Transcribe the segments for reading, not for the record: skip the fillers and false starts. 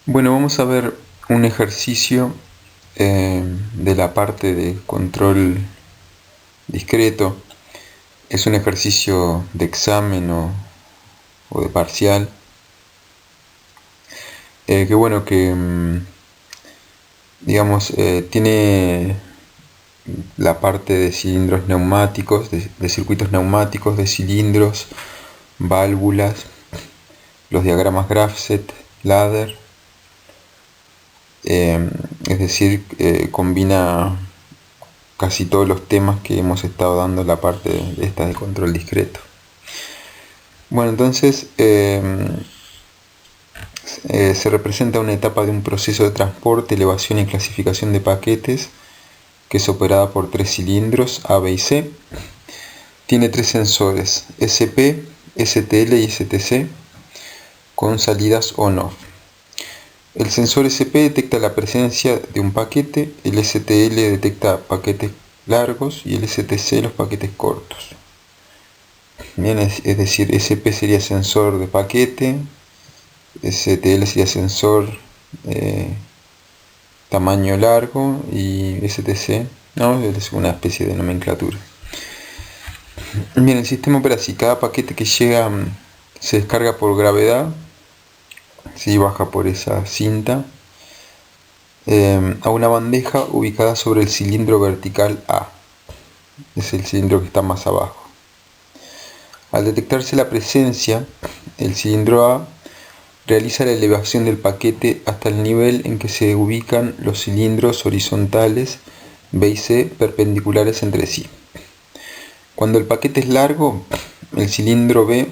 Bueno, vamos a ver un ejercicio de la parte de control discreto. Es un ejercicio de examen o de parcial. Que bueno, que digamos, tiene la parte de cilindros neumáticos, de circuitos neumáticos, de cilindros, válvulas, los diagramas Grafset, ladder. Es decir, combina casi todos los temas que hemos estado dando en la parte de esta de control discreto. Bueno, entonces se representa una etapa de un proceso de transporte, elevación y clasificación de paquetes que es operada por tres cilindros A, B y C. Tiene tres sensores SP, STL y STC con salidas on-off. El sensor SP detecta la presencia de un paquete, el STL detecta paquetes largos y el STC los paquetes cortos. Bien, es decir, SP sería sensor de paquete, STL sería sensor tamaño largo y STC, no, es una especie de nomenclatura. Bien, el sistema opera así: cada paquete que llega se descarga por gravedad, si baja por esa cinta, a una bandeja ubicada sobre el cilindro vertical A. Es el cilindro que está más abajo. Al detectarse la presencia, el cilindro A realiza la elevación del paquete hasta el nivel en que se ubican los cilindros horizontales B y C perpendiculares entre sí. Cuando el paquete es largo, el cilindro B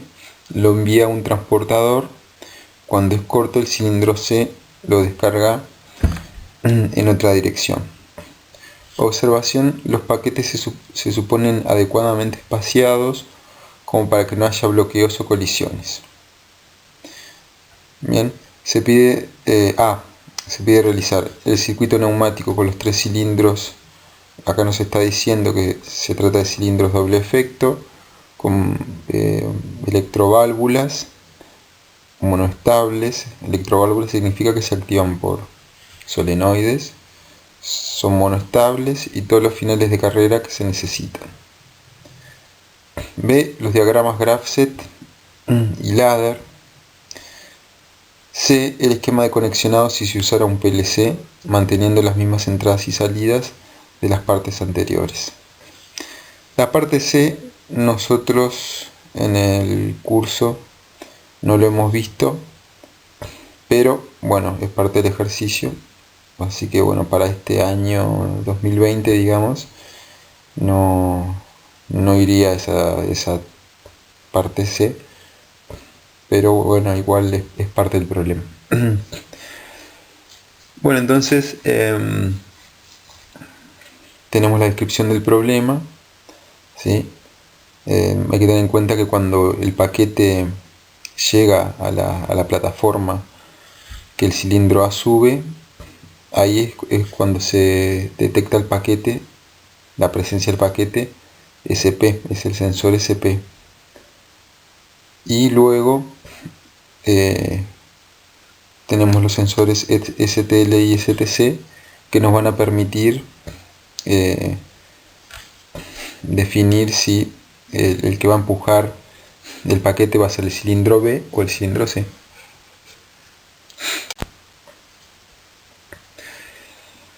lo envía a un transportador. Cuando es corto, el cilindro C lo descarga en otra dirección. Observación: los paquetes se suponen adecuadamente espaciados como para que no haya bloqueos o colisiones. Bien, se pide realizar el circuito neumático con los tres cilindros. Acá nos está diciendo que se trata de cilindros doble efecto con electroválvulas monoestables. Electroválvulas significa que se activan por solenoides, son monoestables y todos los finales de carrera que se necesitan. B, los diagramas Grafset y ladder. C, el esquema de conexionado si se usara un PLC, manteniendo las mismas entradas y salidas de las partes anteriores. La parte C nosotros en el curso no lo hemos visto, pero bueno, es parte del ejercicio, así que bueno, para este año 2020, digamos, no iría esa parte C, pero bueno, igual es parte del problema. Bueno, entonces tenemos la descripción del problema, ¿sí? Hay que tener en cuenta que cuando el paquete llega a la plataforma que el cilindro A sube, ahí es cuando se detecta el paquete, la presencia del paquete SP, es el sensor SP. Y luego tenemos los sensores STL y STC que nos van a permitir definir si el que va a empujar el paquete va a ser el cilindro B o el cilindro C.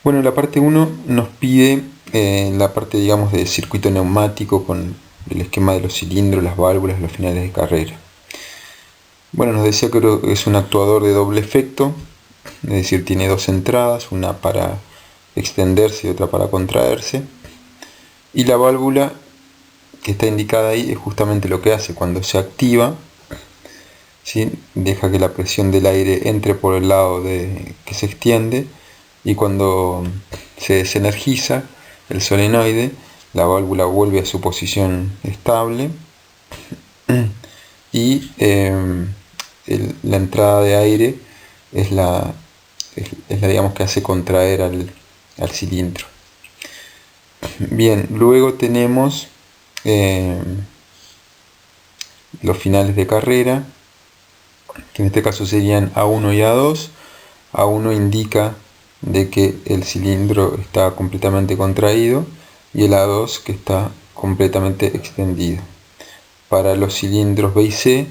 Bueno, la parte 1 nos pide la parte, digamos, de circuito neumático con el esquema de los cilindros, las válvulas, los finales de carrera. Bueno, nos decía que es un actuador de doble efecto, es decir, tiene dos entradas, una para extenderse y otra para contraerse. Y la válvula que está indicada ahí es justamente lo que hace cuando se activa, ¿sí? Deja que la presión del aire entre por el lado que se extiende, y cuando se desenergiza el solenoide, la válvula vuelve a su posición estable y la entrada de aire es la digamos que hace contraer al cilindro. Bien, luego tenemos los finales de carrera, que en este caso serían A1 y A2. A1 indica de que el cilindro está completamente contraído y el A2 que está completamente extendido. Para los cilindros B y C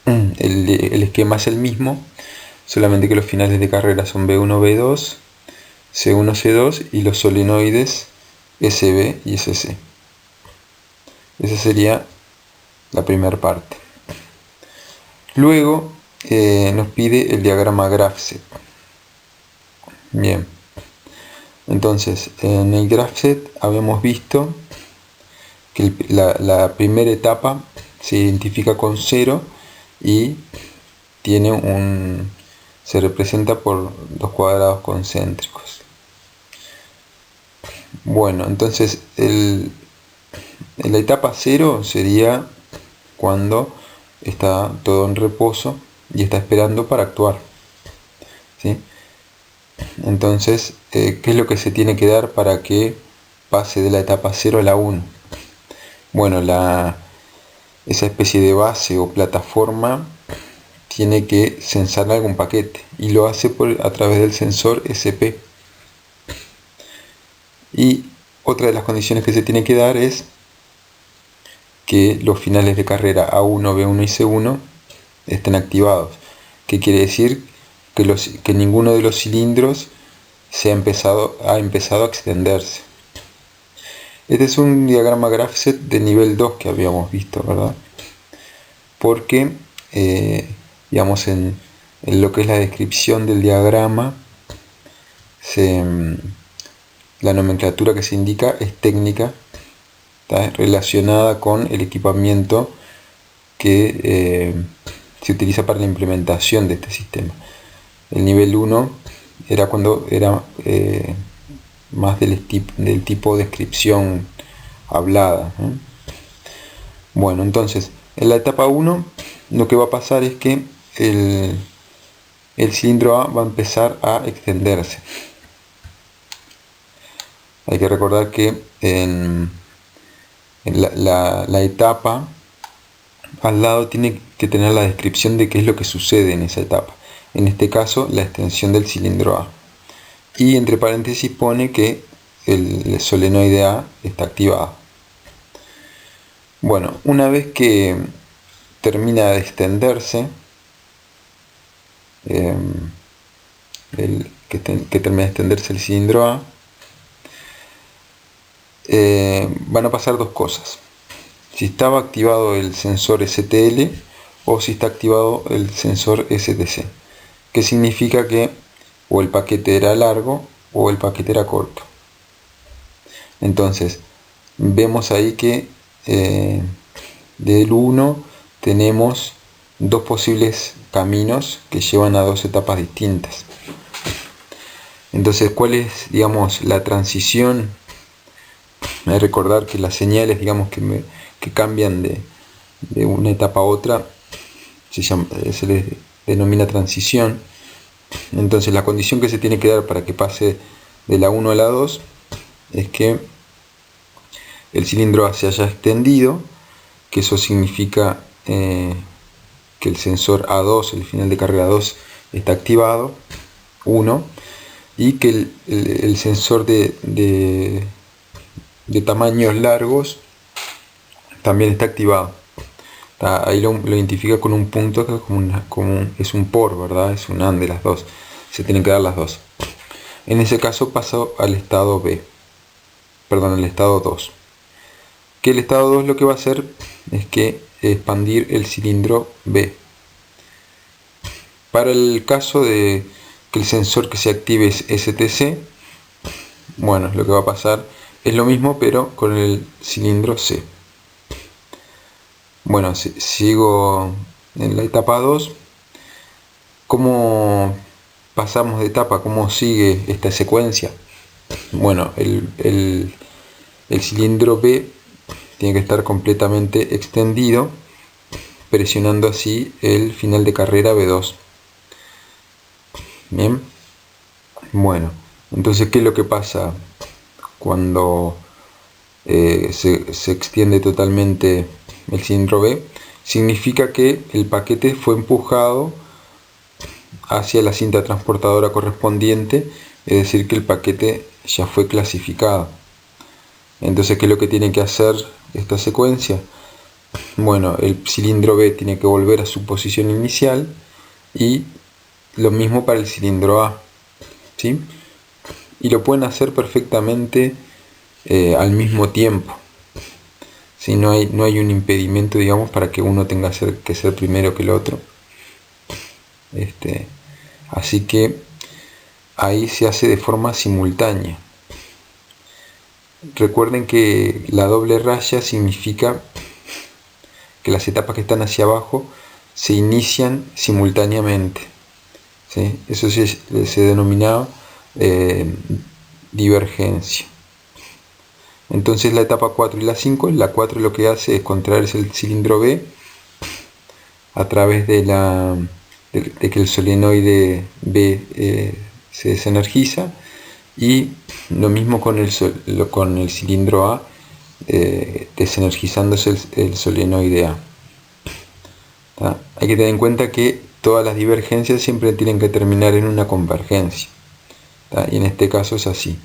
el esquema es el mismo, solamente que los finales de carrera son B1, B2, C1, C2 y los solenoides SB y SC. Esa sería la primera parte. Luego nos pide el diagrama Graph-Set. Bien, entonces en el Graph-Set habíamos visto que la primera etapa se identifica con 0 y se representa por dos cuadrados concéntricos. Bueno, entonces en la etapa 0 sería cuando está todo en reposo y está esperando para actuar, ¿sí? Entonces, ¿qué es lo que se tiene que dar para que pase de la etapa 0 a la 1? Bueno, esa especie de base o plataforma tiene que censar algún paquete y lo hace a través del sensor SP. Y otra de las condiciones que se tiene que dar es que los finales de carrera A1, B1 y C1 estén activados. ¿Qué quiere decir? Que ninguno de los cilindros ha empezado a extenderse. Este es un diagrama Graph-Set de nivel 2 que habíamos visto, ¿verdad? Porque, digamos, en lo que es la descripción del diagrama, la nomenclatura que se indica es técnica, ¿está? Relacionada con el equipamiento que se utiliza para la implementación de este sistema. El nivel 1 era cuando era más del tipo descripción hablada, ¿eh? Bueno, entonces en la etapa 1 lo que va a pasar es que el cilindro A va a empezar a extenderse. Hay que recordar que en la etapa al lado tiene que tener la descripción de qué es lo que sucede en esa etapa. En este caso, la extensión del cilindro A. Y entre paréntesis pone que el solenoide A está activado. Bueno, una vez que termina de extenderse, termina de extenderse el cilindro A, van a pasar dos cosas: si estaba activado el sensor STL o si está activado el sensor STC, que significa que o el paquete era largo o el paquete era corto. Entonces vemos ahí que del 1 tenemos dos posibles caminos que llevan a dos etapas distintas. Entonces, ¿cuál es, digamos, la transición? Hay que recordar que las señales, digamos, que cambian de una etapa a otra se les denomina transición. Entonces, la condición que se tiene que dar para que pase de la 1 a la 2 es que el cilindro A se haya extendido, que eso significa que el sensor A2, el final de carrera 2, está activado, 1, y que el sensor de tamaños largos también está activado. Ahí lo identifica con un punto que es un por, ¿verdad? Es un AND de las dos. Se tienen que dar las dos. En ese caso pasó al estado B. Perdón, al estado 2. Que el estado 2 lo que va a hacer es que expandir el cilindro B. Para el caso de que el sensor que se active es STC, bueno, lo que va a pasar es lo mismo, pero con el cilindro C. Bueno, sigo en la etapa 2. ¿Cómo pasamos de etapa? ¿Cómo sigue esta secuencia? Bueno, el cilindro B tiene que estar completamente extendido, presionando así el final de carrera B2. Bien. Bueno, entonces, ¿qué es lo que pasa cuando se extiende totalmente el cilindro B? Significa que el paquete fue empujado hacia la cinta transportadora correspondiente, es decir que el paquete ya fue clasificado. Entonces, ¿qué es lo que tiene que hacer esta secuencia? Bueno, el cilindro B tiene que volver a su posición inicial y lo mismo para el cilindro A, ¿sí? Y lo pueden hacer perfectamente al mismo tiempo. ¿Sí? No hay un impedimento, digamos, para que uno tenga que ser primero que el otro. Así que ahí se hace de forma simultánea. Recuerden que la doble raya significa que las etapas que están hacia abajo se inician simultáneamente, ¿sí? Eso se denomina divergencia. Entonces la etapa 4 y la 5, la 4 lo que hace es contraerse el cilindro B a través de que el solenoide B se desenergiza, y lo mismo con el cilindro A, desenergizándose el solenoide A. ¿Tá? Hay que tener en cuenta que todas las divergencias siempre tienen que terminar en una convergencia, ¿tá? Y en este caso es así.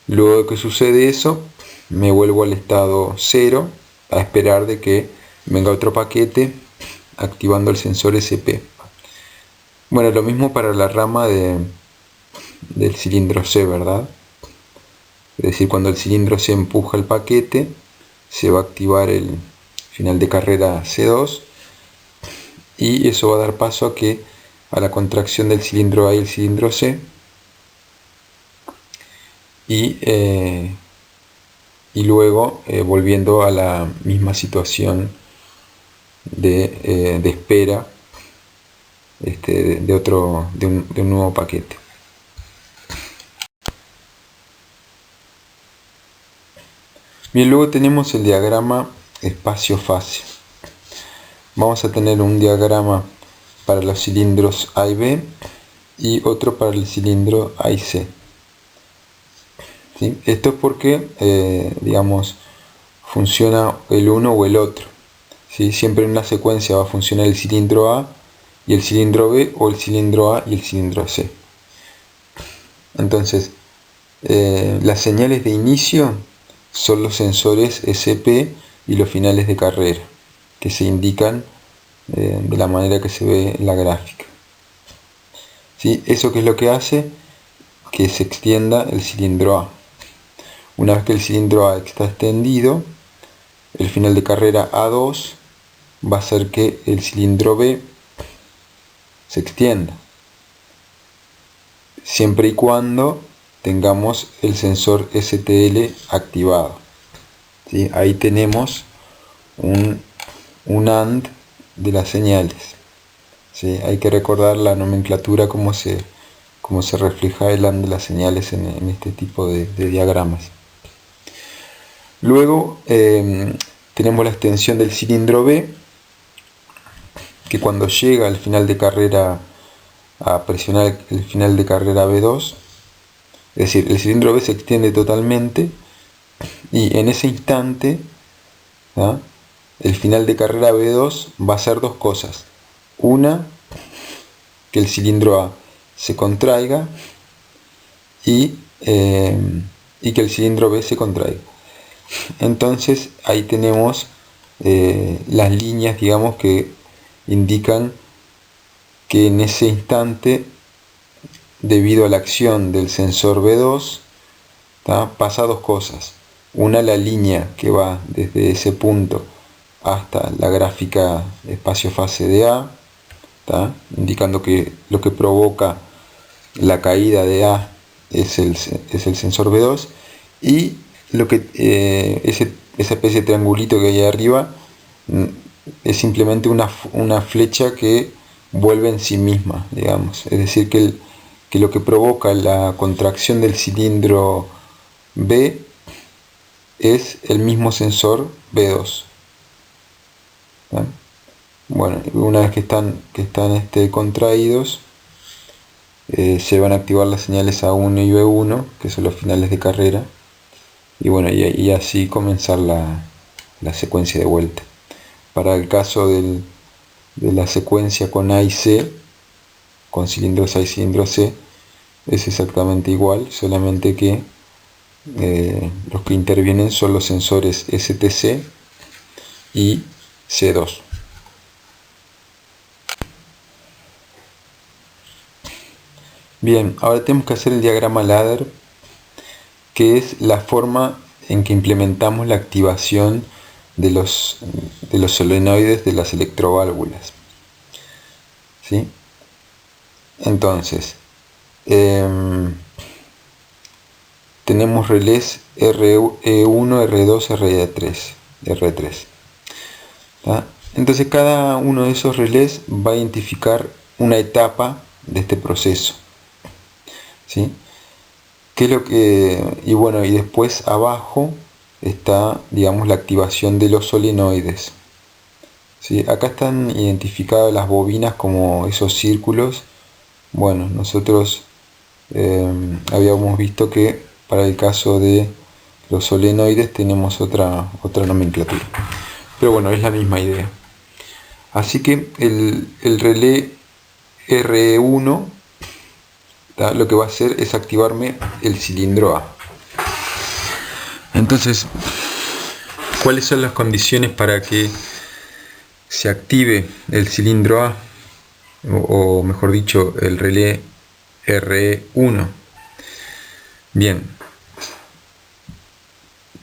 Luego de que sucede eso, me vuelvo al estado 0 a esperar de que venga otro paquete activando el sensor SP. Bueno, lo mismo para la rama del cilindro C, ¿verdad? Es decir, cuando el cilindro C empuja el paquete, se va a activar el final de carrera C2, y eso va a dar paso a la contracción del cilindro A y el cilindro C, y luego volviendo a la misma situación de espera de un nuevo paquete. Bien, luego tenemos el diagrama espacio-fase. Vamos a tener un diagrama para los cilindros A y B y otro para el cilindro A y C. ¿Sí? Esto es porque, digamos, funciona el uno o el otro. ¿Sí? Siempre en una secuencia va a funcionar el cilindro A y el cilindro B, o el cilindro A y el cilindro C. Entonces, las señales de inicio son los sensores SP y los finales de carrera, que se indican de la manera que se ve en la gráfica. ¿Sí? ¿Eso qué es lo que hace? Que se extienda el cilindro A. Una vez que el cilindro A está extendido, el final de carrera A2 va a hacer que el cilindro B se extienda, siempre y cuando tengamos el sensor STL activado. ¿Sí? Ahí tenemos un AND de las señales. ¿Sí? Hay que recordar la nomenclatura, cómo se refleja el AND de las señales en este tipo de diagramas. Luego tenemos la extensión del cilindro B, que cuando llega al final de carrera, a presionar el final de carrera B2, es decir, el cilindro B se extiende totalmente, y en ese instante, ¿ah?, el final de carrera B2 va a hacer dos cosas. Una, que el cilindro A se contraiga, y que el cilindro B se contraiga. Entonces ahí tenemos las líneas, digamos, que indican que en ese instante, debido a la acción del sensor B2, pasa dos cosas. Una, la línea que va desde ese punto hasta la gráfica espacio-fase de A, indicando que lo que provoca la caída de A es el sensor B2, y lo que esa especie de triangulito que hay arriba es simplemente una flecha que vuelve en sí misma, digamos. Es decir, que lo que provoca la contracción del cilindro B es el mismo sensor B2. ¿Sí? Bueno, una vez que están contraídos, se van a activar las señales A1 y B1, que son los finales de carrera, y bueno, y así comenzar la secuencia de vuelta. Para el caso de la secuencia con A y C, con cilindros A y cilindro C es exactamente igual, solamente que los que intervienen son los sensores STC y C2. Bien, ahora tenemos que hacer el diagrama ladder, que es la forma en que implementamos la activación de los solenoides de las electroválvulas. ¿Sí? Entonces, tenemos relés RE1, R2, R3. ¿Tá? Entonces cada uno de esos relés va a identificar una etapa de este proceso. ¿Sí? ¿Qué es lo que, y bueno, y después abajo está, digamos, la activación de los solenoides. ¿Sí? Acá están identificadas las bobinas como esos círculos. Bueno, nosotros habíamos visto que para el caso de los solenoides tenemos otra nomenclatura. Pero bueno, es la misma idea. Así que el relé RE1 lo que va a hacer es activarme el cilindro A. Entonces, ¿cuáles son las condiciones para que se active el cilindro A? O mejor dicho, el relé RE1. Bien,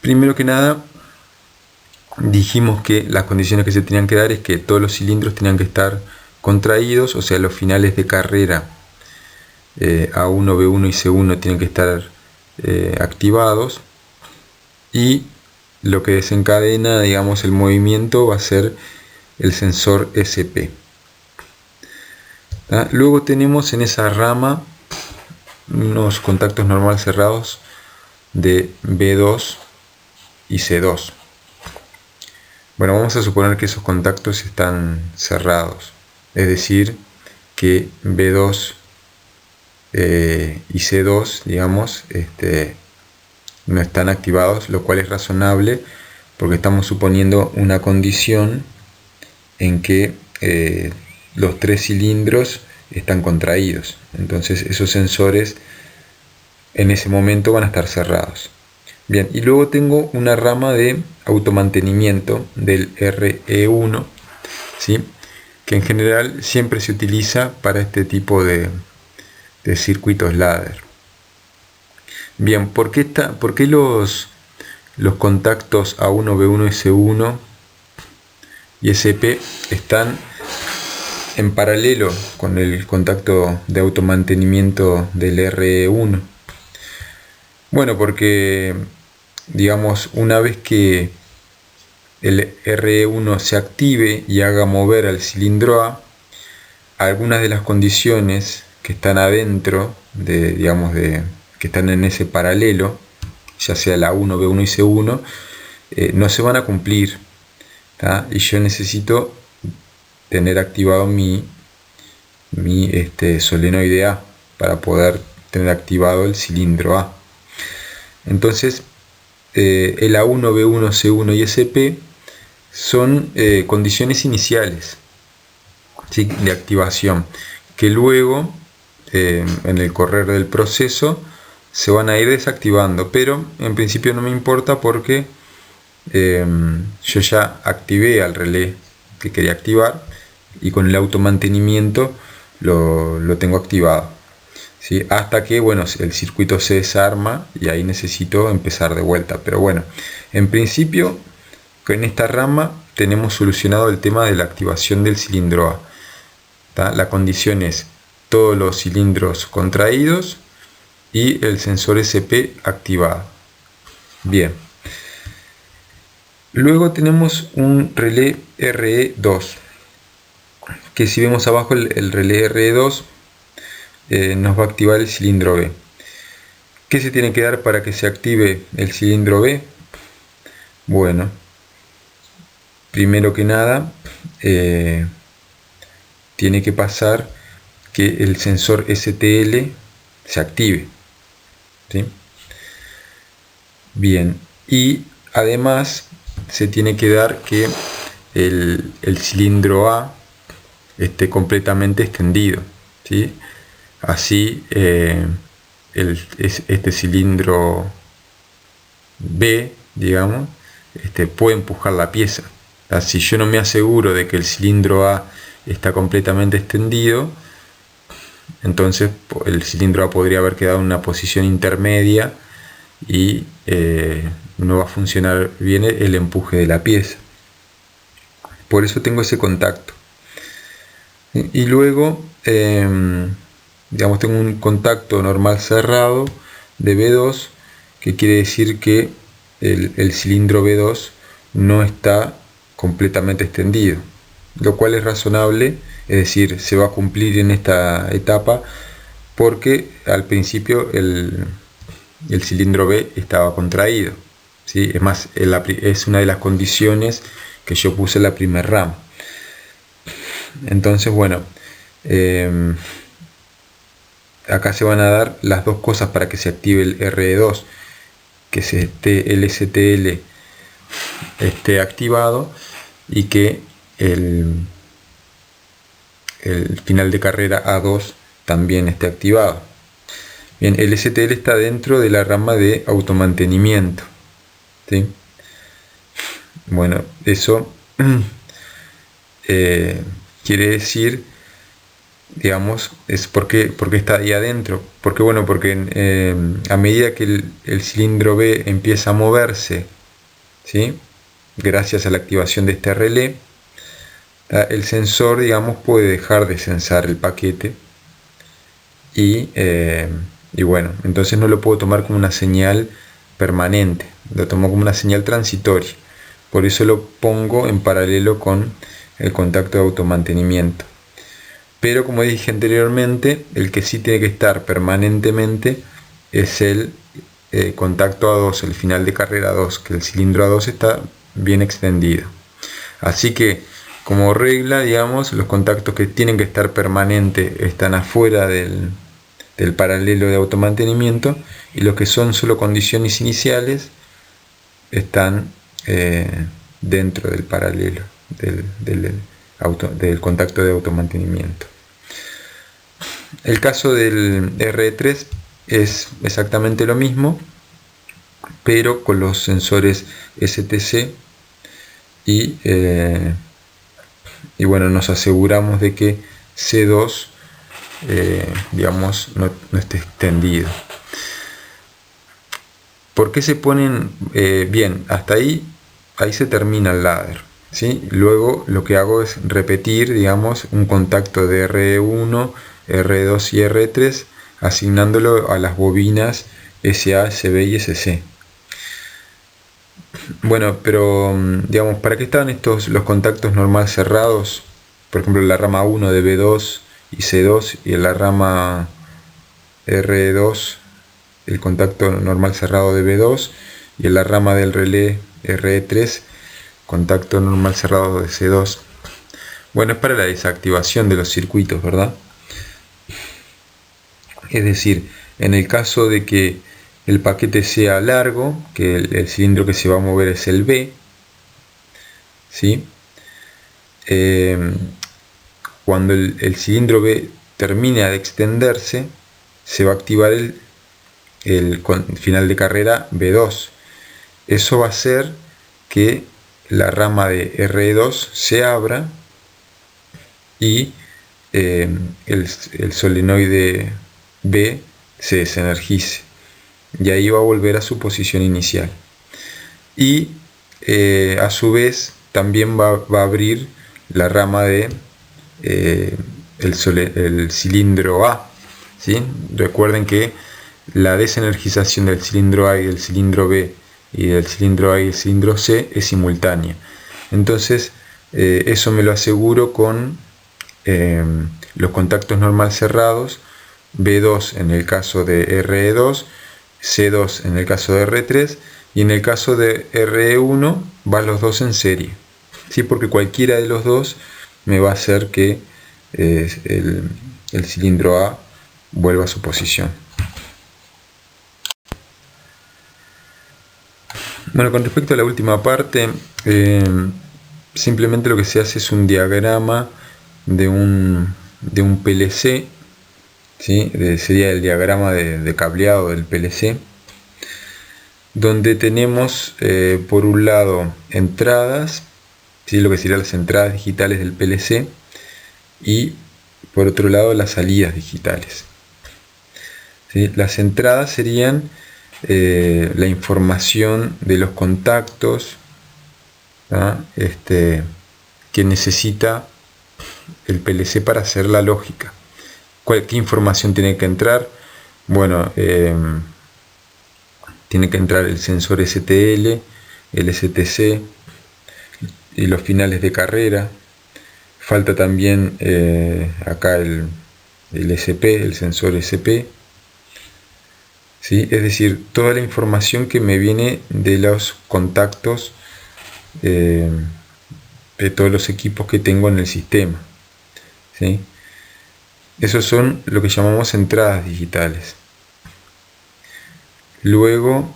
primero que nada dijimos que las condiciones que se tenían que dar es que todos los cilindros tenían que estar contraídos, o sea, los finales de carrera A1, B1 y C1 tienen que estar activados, y lo que desencadena, digamos, el movimiento va a ser el sensor SP. Luego tenemos en esa rama unos contactos normales cerrados de B2 y C2. Bueno, vamos a suponer que esos contactos están cerrados, es decir, que B2 y C2, digamos, no están activados, lo cual es razonable porque estamos suponiendo una condición en que los tres cilindros están contraídos. Entonces esos sensores en ese momento van a estar cerrados. Bien, y luego tengo una rama de automantenimiento del RE1, ¿sí? Que en general siempre se utiliza para este tipo de circuitos ladder. Bien, ¿por qué los contactos A1, B1, S1 y SP están en paralelo con el contacto de automantenimiento del RE1? Bueno, porque, digamos, una vez que el RE1 se active y haga mover al cilindro A, algunas de las condiciones que están adentro, que están en ese paralelo, ya sea la 1, B1 y C1, no se van a cumplir, ¿tá? Y yo necesito tener activado mi solenoide A para poder tener activado el cilindro A. Entonces, el A1, B1, C1 y SP son condiciones iniciales, ¿sí?, de activación, que luego en el correr del proceso se van a ir desactivando, pero en principio no me importa porque yo ya activé al relé que quería activar y con el automantenimiento lo tengo activado, ¿sí? Hasta que, bueno, el circuito se desarma y ahí necesito empezar de vuelta. Pero bueno, en principio en esta rama tenemos solucionado el tema de la activación del cilindro A, ¿tá? La condición es todos los cilindros contraídos y el sensor SP activado. Bien, luego tenemos un relé RE2, que si vemos abajo el relé RE2 nos va a activar el cilindro B. ¿Qué se tiene que dar para que se active el cilindro B? Bueno, primero que nada tiene que pasar que el sensor STL se active, ¿sí? Bien, y además se tiene que dar que el cilindro A esté completamente extendido, ¿sí? Así este cilindro B, digamos, puede empujar la pieza. Si yo no me aseguro de que el cilindro A está completamente extendido, entonces el cilindro A podría haber quedado en una posición intermedia y no va a funcionar bien el empuje de la pieza. Por eso tengo ese contacto. Y luego, digamos, tengo un contacto normal cerrado de B2, que quiere decir que el cilindro B2 no está completamente extendido, lo cual es razonable, es decir, se va a cumplir en esta etapa porque al principio el cilindro B estaba contraído, ¿sí? Es más, es una de las condiciones que yo puse en la primera rama. Entonces, bueno, acá se van a dar las dos cosas para que se active el RE2, que el STL esté activado y que el final de carrera A2 también esté activado. Bien, el STL está dentro de la rama de automantenimiento, ¿sí? Bueno, eso quiere decir, digamos, es porque está ahí adentro. Porque bueno, porque a medida que el cilindro B empieza a moverse, ¿sí?, gracias a la activación de este relé, el sensor, digamos, puede dejar de censar el paquete y bueno, entonces no lo puedo tomar como una señal permanente, lo tomo como una señal transitoria. Por eso lo pongo en paralelo con el contacto de automantenimiento. Pero como dije anteriormente, el que sí tiene que estar permanentemente es el contacto A2, el final de carrera 2, que el cilindro A2 está bien extendido. Así que, como regla, digamos, los contactos que tienen que estar permanentes están afuera del paralelo de automantenimiento, y los que son solo condiciones iniciales están dentro del paralelo del contacto de automantenimiento. El caso del RE3 es exactamente lo mismo, pero con los sensores STC y bueno, nos aseguramos de que C2 digamos no esté extendido. ¿Por qué se ponen? Bien, hasta ahí se termina el ladder, ¿sí? Luego lo que hago es repetir, digamos, un contacto de RE1, R2 y R3, asignándolo a las bobinas SA, SB y SC. Bueno, pero digamos, ¿para qué estaban los contactos normal cerrados? Por ejemplo, la rama 1 de B2 y C2, y en la rama R2 el contacto normal cerrado de B2, y en la rama del relé RE3 contacto normal cerrado de C2. Bueno, es para la desactivación de los circuitos, ¿verdad? Es decir, en el caso de que el paquete sea largo, que el cilindro que se va a mover es el B, ¿sí? Cuando el cilindro B termine de extenderse, se va a activar el final de carrera B2. Eso va a hacer que la rama de R2 se abra y el solenoide B se desenergice, y ahí va a volver a su posición inicial. Y a su vez también va a abrir la rama de el cilindro A, ¿sí? Recuerden que la desenergización del cilindro A y del cilindro B, y del cilindro A y del cilindro C, es simultánea. Entonces eso me lo aseguro con los contactos normal cerrados, B2 en el caso de RE2, C2 en el caso de R3, y en el caso de RE1 van los dos en serie, ¿sí? Porque cualquiera de los dos me va a hacer que el cilindro A vuelva a su posición. Bueno, con respecto a la última parte, simplemente lo que se hace es un diagrama de un PLC, ¿sí? Sería el diagrama de cableado del PLC, donde tenemos por un lado entradas, ¿sí? Lo que serían las entradas digitales del PLC, y por otro lado las salidas digitales, ¿sí? Las entradas serían la información de los contactos, ¿no? Que necesita el PLC para hacer la lógica. ¿Qué información tiene que entrar? Bueno, tiene que entrar el sensor STL, el STC y los finales de carrera. Falta también acá el SP, el sensor SP. ¿Sí? Es decir, toda la información que me viene de los contactos de todos los equipos que tengo en el sistema, ¿sí? Esos son lo que llamamos entradas digitales. Luego,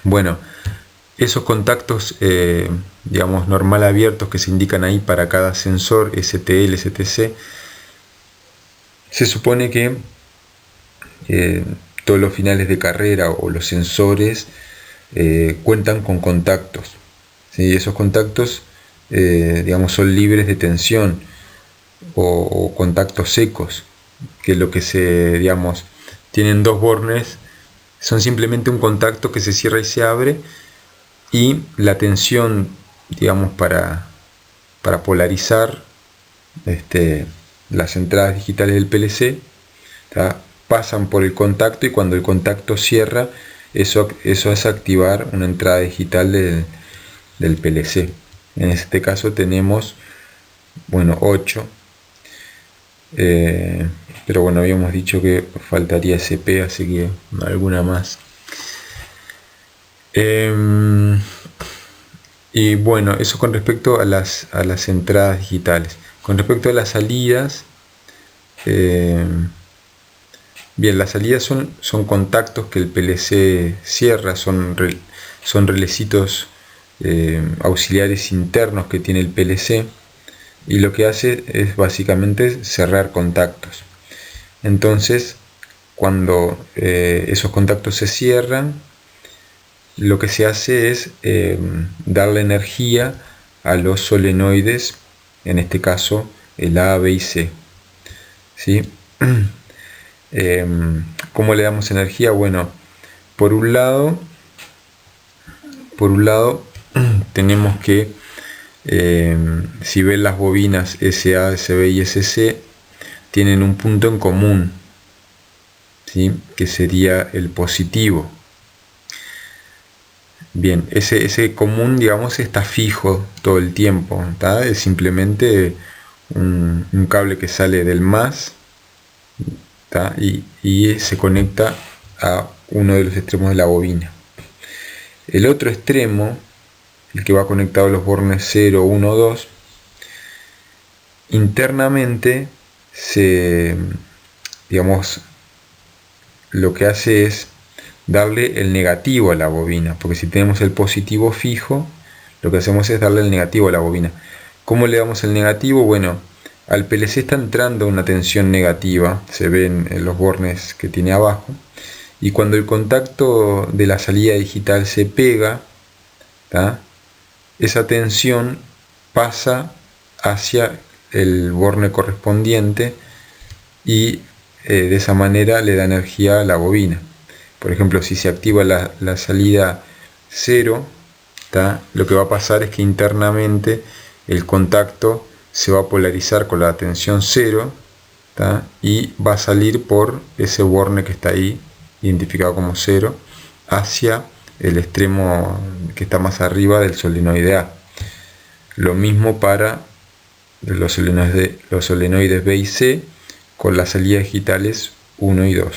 bueno, esos contactos, digamos, normal abiertos que se indican ahí para cada sensor STL, STC, se supone que todos los finales de carrera o los sensores cuentan con contactos, ¿sí? Esos contactos, digamos, son libres de tensión o contactos secos, que lo que digamos, tienen dos bornes, son simplemente un contacto que se cierra y se abre, y la tensión, digamos, para polarizar las entradas digitales del PLC, ¿tá? Pasan por el contacto, y cuando el contacto cierra, eso es activar una entrada digital del PLC. En este caso tenemos, bueno, 8, pero bueno, habíamos dicho que faltaría SP, así que alguna más. Y bueno, eso con respecto a las entradas digitales. Con respecto a las salidas, bien, las salidas son contactos que el PLC cierra, son relecitos auxiliares internos que tiene el PLC, y lo que hace es básicamente cerrar contactos. Entonces, cuando esos contactos se cierran, lo que se hace es darle energía a los solenoides, en este caso el A, B y C, ¿sí? ¿Cómo le damos energía? Bueno, por un lado tenemos que, si ven las bobinas SA, SB y SC, tienen un punto en común, ¿sí? Que sería el positivo. Bien, ese común, digamos, está fijo todo el tiempo, ¿tá? Es simplemente un cable que sale del más, ¿tá? Y se conecta a uno de los extremos de la bobina. El otro extremo, el que va conectado a los bornes 0, 1, 2, internamente digamos, lo que hace es darle el negativo a la bobina, porque si tenemos el positivo fijo, lo que hacemos es darle el negativo a la bobina. ¿Cómo le damos el negativo? Bueno, al PLC está entrando una tensión negativa, se ven en los bornes que tiene abajo, y cuando el contacto de la salida digital se pega, ¿tá? Esa tensión pasa hacia el borne correspondiente, y de esa manera le da energía a la bobina. Por ejemplo, si se activa la salida 0, ¿tá? Lo que va a pasar es que internamente el contacto se va a polarizar con la tensión 0, ¿tá? Y va a salir por ese borne que está ahí identificado como 0 hacia el extremo que está más arriba del solenoide A. Lo mismo para los solenoides B y C con las salidas digitales 1 y 2.